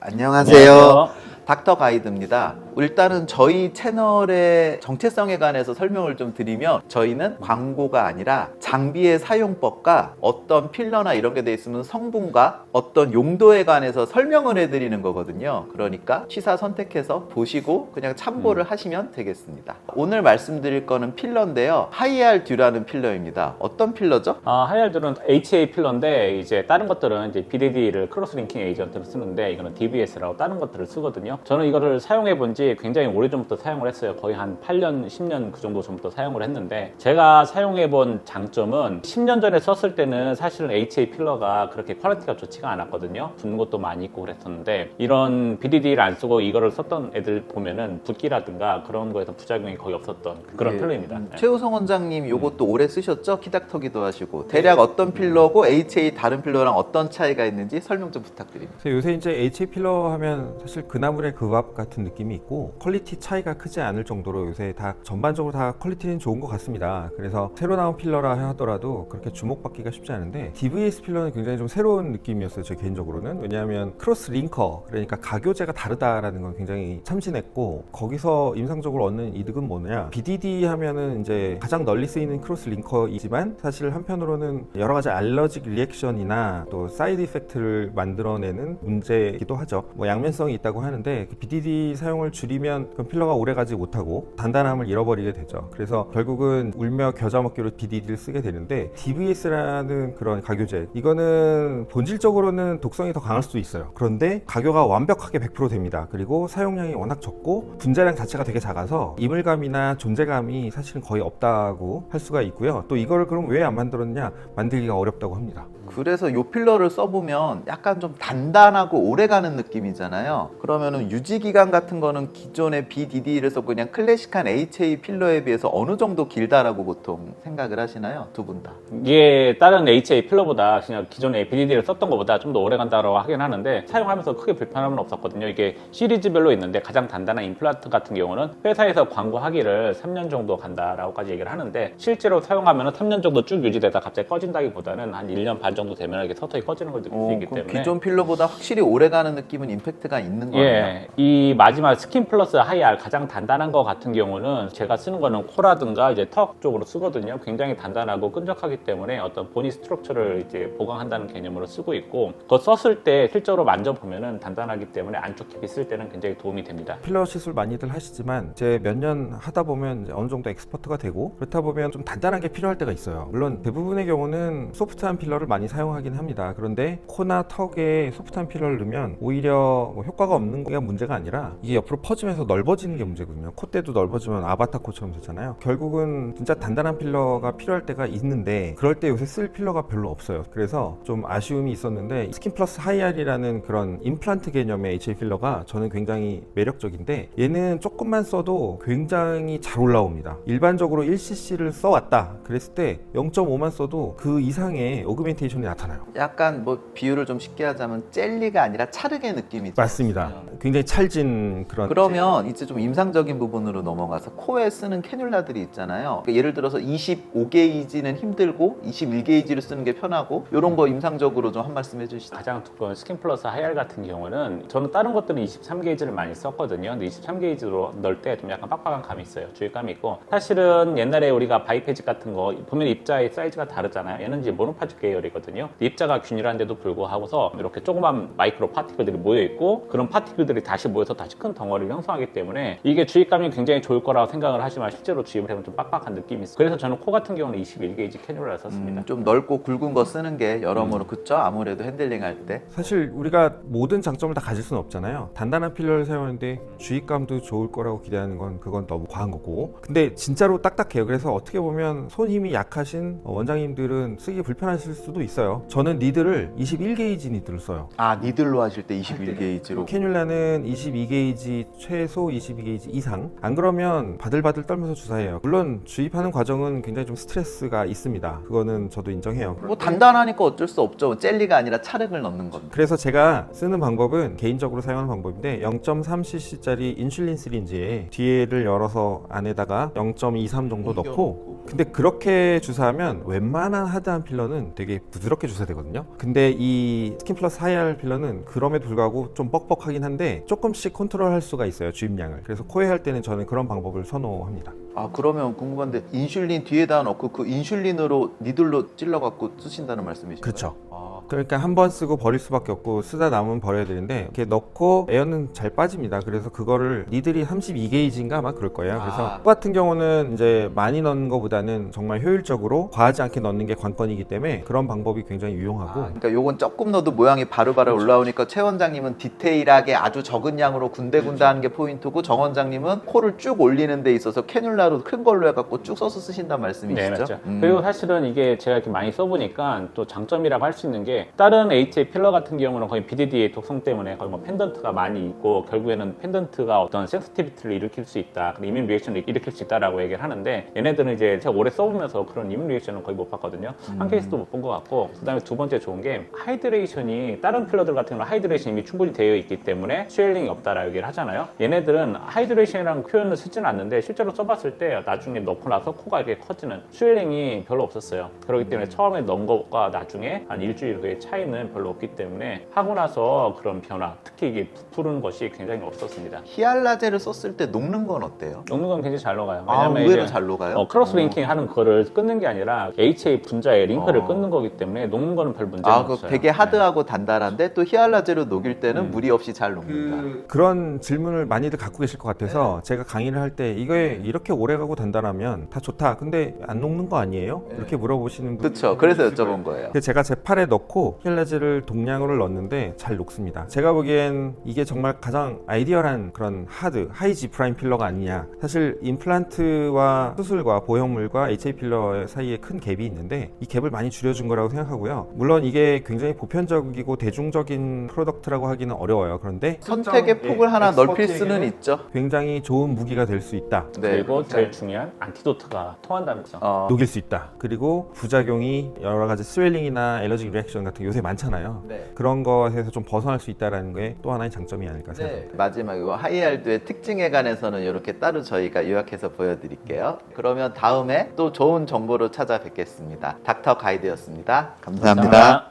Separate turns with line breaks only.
안녕하세요. 닥터 가이드입니다. 일단은 저희 채널의 정체성에 관해서 설명을 좀 드리면, 저희는 광고가 아니라 장비의 사용법과 어떤 필러나 이런 게 돼 있으면 성분과 어떤 용도에 관해서 설명을 해드리는 거거든요. 그러니까 취사 선택해서 보시고 그냥 참고를 하시면 되겠습니다. 오늘 말씀드릴 거는 필러인데요. 하이알듀라는 필러입니다. 어떤 필러죠?
하이알듀는 HA 필러인데, 이제 다른 것들은 이제 BDD를 크로스 링킹 에이전트를 쓰는데, 이거는 DBS라고 다른 것들을 쓰거든요. 저는 이거를 사용해 본 지 굉장히 오래전부터 사용을 했어요. 거의 한 8년, 10년 그 정도 전부터 사용을 했는데, 제가 사용해 본 장점은 10년 전에 썼을 때는 사실은 HA 필러가 그렇게 퀄리티가 좋지가 않았거든요. 붓는 것도 많이 있고 그랬었는데, 이런 BDD를 안 쓰고 이거를 썼던 애들 보면은 붓기라든가 그런 거에서 부작용이 거의 없었던 그런 필러입니다. 네.
최우성 원장님 요것도 오래 쓰셨죠? 키닥터기도 하시고. 대략 어떤 필러고 HA 다른 필러랑 어떤 차이가 있는지 설명 좀 부탁드립니다.
요새 이제 HA 필러 하면 사실 그나물의 그 밥 같은 느낌이 있고, 퀄리티 차이가 크지 않을 정도로 요새 다 전반적으로 다 퀄리티는 좋은 것 같습니다. 그래서 새로 나온 필러라 하더라도 그렇게 주목받기가 쉽지 않은데, DVS 필러는 굉장히 좀 새로운 느낌이었어요, 제 개인적으로는. 왜냐하면 크로스 링커, 그러니까 가교제가 다르다라는 건 굉장히 참신했고, 거기서 임상적으로 얻는 이득은 뭐냐, BDD 하면은 이제 가장 널리 쓰이는 크로스 링커이지만, 사실 한편으로는 여러 가지 알러직 리액션이나 또 사이드 이펙트를 만들어내는 문제이기도 하죠. 뭐 양면성이 있다고 하는데, BDD 사용을 줄이면 그 필러가 오래가지 못하고 단단함을 잃어버리게 되죠. 그래서 결국은 울며 겨자 먹기로 BDD를 쓰게 되는데, DVS라는 그런 가교제, 이거는 본질적으로는 독성이 더 강할 수도 있어요. 그런데 가교가 완벽하게 100% 됩니다. 그리고 사용량이 워낙 적고 분자량 자체가 되게 작아서 이물감이나 존재감이 사실은 거의 없다고 할 수가 있고요. 또 이걸 그럼 왜 안 만들었냐, 만들기가 어렵다고 합니다.
그래서 요 필러를 써보면 약간 좀 단단하고 오래가는 느낌이잖아요. 그러면은 유지기간 같은 거는 기존의 BDD를 써고 그냥 클래식한 HA 필러에 비해서 어느 정도 길다라고 보통 생각을 하시나요? 두 분 다.
이게 다른 HA 필러보다 그냥 기존의 BDD를 썼던 것보다 좀 더 오래 간다고 하긴 하는데, 사용하면서 크게 불편함은 없었거든요. 이게 시리즈별로 있는데, 가장 단단한 임플란트 같은 경우는 회사에서 광고하기를 3년 정도 간다라고까지 얘기를 하는데, 실제로 사용하면 3년 정도 쭉 유지되다 갑자기 꺼진다기보다는 한 1년 반 정도 되면 이렇게 서서히 꺼지는 걸 느낄 수 있기 때문에,
기존 필러보다 확실히 오래가는 느낌은 임팩트가 있는 거예요.
예, 이 마지막 스킨 플러스 하이알 가장 단단한 거 같은 경우는 제가 쓰는 거는 코라든가 이제 턱 쪽으로 쓰거든요. 굉장히 단단하고 끈적하기 때문에 어떤 보니 스트럭처를 이제 보강한다는 개념으로 쓰고 있고, 그거 썼을 때 실제로 만져보면은 단단하기 때문에 안쪽 깊이 쓸 때는 굉장히 도움이 됩니다.
필러 시술 많이들 하시지만 이제 몇 년 하다 보면 이제 어느 정도 엑스퍼트가 되고, 그렇다 보면 좀 단단한 게 필요할 때가 있어요. 물론 대부분의 경우는 소프트한 필러를 많이 사용하긴 합니다. 그런데 코나 턱에 소프트한 필러를 넣으면 오히려 뭐 효과가 없는 게 문제가 아니라, 이게 옆으로 퍼지면서 넓어지는 게 문제거든요. 콧대도 넓어지면 아바타 코처럼 되잖아요. 결국은 진짜 단단한 필러가 필요할 때가 있는데, 그럴 때 요새 쓸 필러가 별로 없어요. 그래서 좀 아쉬움이 있었는데, 스킨 플러스 하이알이라는 그런 임플란트 개념의 HA 필러가 저는 굉장히 매력적인데, 얘는 조금만 써도 굉장히 잘 올라옵니다. 일반적으로 1cc를 써왔다 그랬을 때 0.5만 써도 그 이상의 오그멘테이션이 나타나요.
약간 뭐 비유를 좀 쉽게 하자면 젤리가 아니라 차르게 느낌이죠.
맞습니다. 굉장히 찰진 그런.
그러면 이제 좀 임상적인 부분으로 넘어가서 코에 쓰는 캐뉼라들이 있잖아요. 그러니까 예를 들어서 25게이지는 힘들고 21게이지를 쓰는 게 편하고, 이런 거 임상적으로 좀 한 말씀 해주시죠.
가장 두꺼운 스킨 플러스 하이알 같은 경우는, 저는 다른 것들은 23게이지를 많이 썼거든요. 근데 23게이지로 넣을 때 좀 약간 빡빡한 감이 있어요. 주의감이 있고, 사실은 옛날에 우리가 바이페지 같은 거 보면 입자의 사이즈가 다르잖아요. 얘는 이제 모노파즈 계열이거든요. 입자가 균일한데도 불구하고서 이렇게 조그만 마이크로 파티클들이 모여있고, 그런 파티클들이 다시 모여서 다시 큰 덩어리를 형성하기 때문에 이게 주입감이 굉장히 좋을 거라고 생각을 하지만, 실제로 주입을 해보면 좀 빡빡한 느낌이 있어요. 그래서 저는 코 같은 경우는 21게이지 캐뉼라를 썼습니다.
좀 넓고 굵은 거 쓰는 게 여러모로 그쵸? 아무래도 핸들링 할 때.
사실 우리가 모든 장점을 다 가질 수는 없잖아요. 단단한 필러를 사용하는데 주입감도 좋을 거라고 기대하는 건 그건 너무 과한 거고, 근데 진짜로 딱딱해요. 그래서 어떻게 보면 손 힘이 약하신 원장님들은 쓰기 불편하실 수도 있어요. 저는 니들을 21게이지 니들을 써요.
아, 니들로 하실 때 21게이지로.
캐뉼라는 때는 22게이지 최소 22게이지 이상. 안 그러면 바들바들 떨면서 주사해요. 물론 주입하는 과정은 굉장히 좀 스트레스가 있습니다. 그거는 저도 인정해요.
뭐 단단하니까 어쩔 수 없죠. 젤리가 아니라 찰흙을 넣는 건데.
그래서 제가 쓰는 방법은 개인적으로 사용하는 방법인데 0.3cc짜리 인슐린 시린지에 뒤에를 열어서 안에다가 0.23 정도 넣고, 근데 그렇게 주사하면 웬만한 하드한 필러는 되게 부드럽게 주사되거든요. 근데 이 스킨플러스 하이알 필러는 그럼에도 불구하고 좀 뻑뻑하긴 한데 조금씩 컨트롤할 수가 있어요, 주입량을. 그래서 코에 할 때는 저는 그런 방법을 선호합니다.
아, 그러면 궁금한데 인슐린 뒤에다 넣고 그 인슐린으로 니들로 찔러갖고 쓰신다는 말씀이신가요?
그렇죠.
아,
그러니까 한 번 쓰고 버릴 수밖에 없고 쓰다 남으면 버려야 되는데 이렇게 넣고 에어는 잘 빠집니다. 그래서 그거를 니들이 32게이지인가 아마 그럴 거예요. 그래서
아.
코 같은 경우는 이제 많이 넣는 것보다는 정말 효율적으로 과하지 않게 넣는 게 관건이기 때문에 그런 방법이 굉장히 유용하고.
그러니까 요건 조금 넣어도 모양이 바로바로 올라오니까 최 원장님은 디테일하게 아주 적은 양으로 군데군데 하는 게 포인트고, 정 원장님은 코를 쭉 올리는 데 있어서 캐뉼라로 큰 걸로 해갖고 쭉 써서 쓰신다는 말씀이시죠?
네, 맞죠. 그리고 사실은 이게 제가 이렇게 많이 써보니까 또 장점이라고 할 수 있는 게, 다른 HA 필러 같은 경우는 거의 BDD의 독성 때문에 거의 뭐 펜던트가 많이 있고 결국에는 펜던트가 어떤 센시티비티를 일으킬 수 있다, 이민 리액션을 일으킬 수 있다라고 얘기를 하는데, 얘네들은 이제 제가 오래 써보면서 그런 이민 리액션은 거의 못 봤거든요. 한 케이스도 못 본 것 같고, 그다음에 두 번째 좋은 게 하이드레이션이, 다른 필러들 같은 경우는 하이드레이션이 이미 충분히 되어 있기 때문에 스웰링이 없다라고 얘기를 하잖아요. 얘네들은 하이드레이션이라는 표현을 쓰지는 않는데 실제로 써봤을 때 나중에 넣고 나서 코가 이렇게 커지는, 스웰링이 별로 없었어요. 그렇기 때문에 처음에 넣은 것과 나중에 한 일주일 후에 차이는 별로 없기 때문에 하고 나서 그런 변화, 특히 이게 부푸는 것이 굉장히 없었습니다.
히알라제를 썼을 때 녹는 건 어때요?
녹는 건 굉장히 잘 녹아요.
아,
왜냐면
의외로
이제
잘 녹아요?
크로스 링킹 하는 거를 끊는 게 아니라 HA 분자의 링크를
어.
끊는 거기 때문에 녹는 거는 별 문제가
아, 그
없어요.
되게 하드하고 단단한데 또 히알라제로 녹일 때는 무리 없이 잘 녹는다.
그런 질문을 많이들 갖고 계실 것 같아서 제가 강의를 할 때 이거에 이렇게 오래가고 단단하면 다 좋다, 근데 안 녹는 거 아니에요? 이렇게 물어보시는 분.
그렇죠. 그래서 여쭤본 거예요.
근데 제가 제 팔에 넣고 히알라제를 동량으로 넣었는데 잘 녹습니다. 제가 보기엔 이게 정말 가장 아이디얼한 그런 하드, 하이 G 프라임 필러가 아니냐. 사실 임플란트와 수술과 보형물과 HA 필러 사이에 큰 갭이 있는데 이 갭을 많이 줄여준 거라고 생각하고요. 물론 이게 굉장히 보편적이고 대중적인 프로덕트라고 하기는 어려워요. 그런데
선택의 폭을 하나 넓힐 수는 있죠.
굉장히 좋은 무기가 될 수 있다.
네.
그리고 제일 중요한 안티도트가 통한다면서.
녹일 수 있다. 그리고 부작용이 여러 가지 스웰링이나 엘러지 리액션 같은 게 요새 많잖아요.
네.
그런 것에서 좀 벗어날 수 있다는 게 또 하나의 장점이 아닐까 생각합니다.
마지막으로 하이알드의 특징에 관해서는 이렇게 따로 저희가 요약해서 보여드릴게요. 그러면 다음에 또 좋은 정보로 찾아뵙겠습니다. 닥터 가이드였습니다. 감사합니다.
감사합니다.